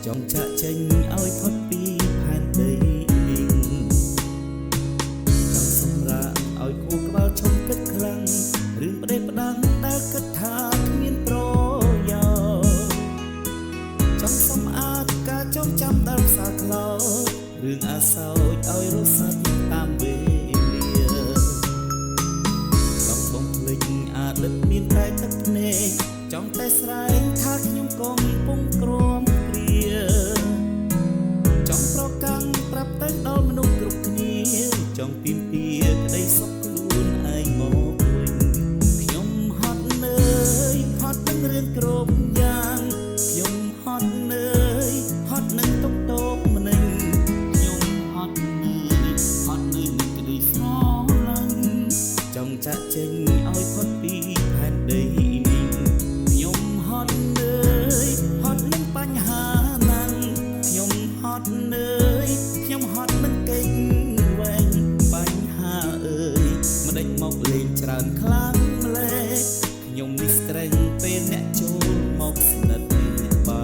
ចង់ចាក់ចេញឲ្យផុតពីផែនដីចង់សម្រាកឲ្យគូក្បាលឈុំគិតខ្លាំងរឿងប្តេផ្ដាំងដែលគិតថាគ្មានប្រយោជន៍ចង់សម្អាតការចងចាំដែលផ្សារខ្លោរឿងអាសោចឲ្យរស់សាត់តាមវេលាចង់បំភ្លេចអតីតមានតែទឹកភ្នែកចង់តែស្រែកថាខ្ញុំកំពុងក្រំគ្រាចង់ប្រកាន់ប្រាប់ទៅដល់មនុស្សគ្រប់គ្នាចង់ទាមទារក្តីសុខខ្លួនឯងមកវិញខ្ញុំហត់នឿយហត់នឹងរឿងគ្រប់យ៉ាងខ្ញុំហត់នឿយហត់នឹងទុកទោកម្នេញខ្ញុំហត់នឿយហត់នឹងក្តីស្រឡាញ់ចង់ចាក់ចេញឲ្យផុតពីផែនដីខ្ញុំហត់នឿយហត់នឹងបញ្ហាណាំខ្ញុំហត់នឿយខ្ញុំហត់នឹងកេងវែងបញ្ហាអើយមិនដេញមកលេងច្រើនខ្លាំងម្លេះខ្ញុំនេះស្ត្រេសពេលអ្នកចូលមកស្និទ្ធបែ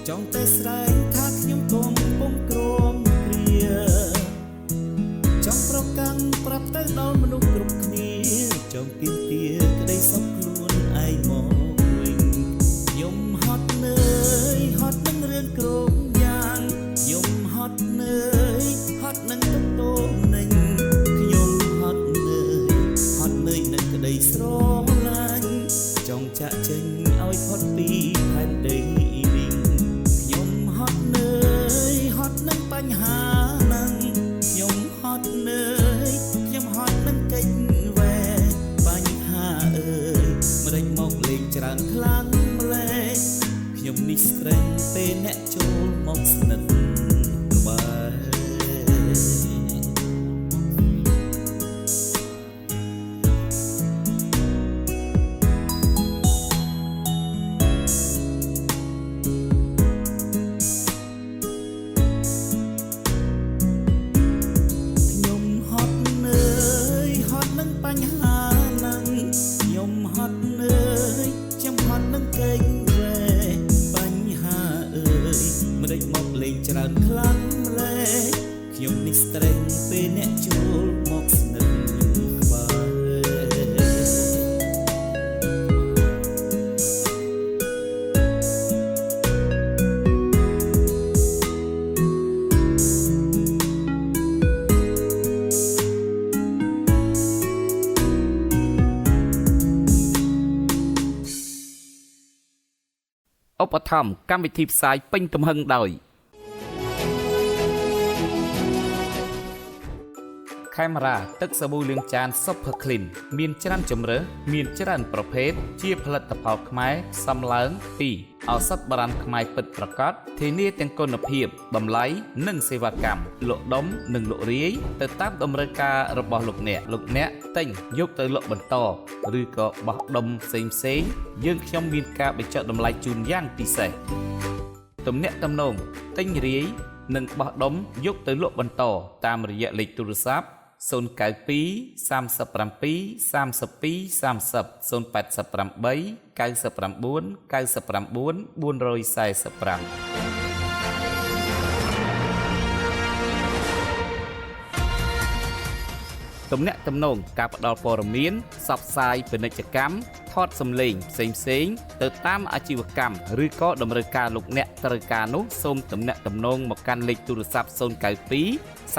ចង់តែស្រែកថាខ្ញុំកំពុងក្រំគ្រាចង់ប្រកាន់ប្រាប់ទៅដល់មនុស្សគ្រប់គ្នាចង់ទាមទារក្តីសុខខ្លួនឯងមកវិញខ្ញុំហត់នឿយហត់នឹងរឿងគ្រប់យ៉ាងខ្ញុំហត់នឿយហត់នឹងទុកទោកម្នេញខ្ញុំហត់នឿយនឹងក្តីស្រឡាញ់ចង់ចាក់ចេញឲ្យផុតពីផែនដីនឹងបញ្ហានឹងខ្ញុំហត់នឿយខ្ញុំហត់នឹងកិច្ចវែបញ្ហាអើយមិនដេញមកលេងច្រើនខ្លាំងម្លេះខ្ញុំនេះស្ត្រេសពេលអ្នកចូលមកស្និទ្ធក្បែរបញ្ហានឹងខ្ញុំហត់នឿយខ្ញុំហត់នឹងកេងវែបញ្ហាអើយមិនដេញមកលេងច្រើនខ្លាំងម្លេះខ្ញុំនេះស្ត្រេសពេលអ្នកចូលមកស្និទ្ធក្បែរឧបត្ថម្ភកម្មវិធីផ្សាយពេញទំហឹងដោយខេមរ៉ាទឹកសាប៊ូលាងចាន Super Clean មានច្រើនជម្រើសមានច្រើនប្រភេទជាផលិតផលខ្មែរសំឡើងពីឱសថបុរាណខ្មែរពិតប្រាកដធានាទាំងគុណភាពតម្លៃនិងសេវាកម្មលក់ដុំនិងលក់រាយទៅតាមតម្រូវការរបស់លោកអ្នកទិញយកទៅលក់បន្តឬក៏បោះដុំផ្សេងយើងខ្ញុំមានការបញ្ចុះតម្លៃជូនយ៉ាងពិសេសទំនាក់ទំនងទិញរាយនិងបោះដុំយកទៅលក់បន្តតាមរយៈលេខទូរស័ព្ទ092 37 32 30 088 99 99 445ទំនាក់ទំនងការផ្ដល់ព័ត៌មានផ្សព្វផ្សាយពាណិជ្ជកម្មថតសម្លេងផ្សេងទៅតាមអាជីវកម្មឬក៏តម្រូវការលោកអ្នកត្រូវការនោះសូមទំនាក់ទំនងមកកាន់លេខទូរស័ព្ទ092 37 32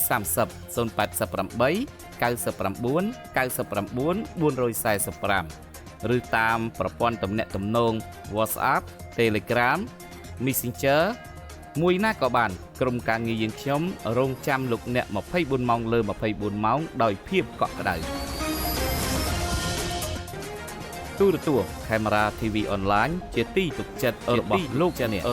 30 088 99 99 445ឬតាមប្រព័ន្ធទំនាក់ទំនង WhatsApp Telegram Messenger មួយណាក៏បានក្រុមការងារយើងខ្ញុំរងចាំលោកអ្នក24ម៉ោងលើ24ម៉ោងដោយភាពកក់ក្ដៅទូរទស្សន៍ Camera TV Online ជាទីទុកចិត្តរបស់លោកអ្នក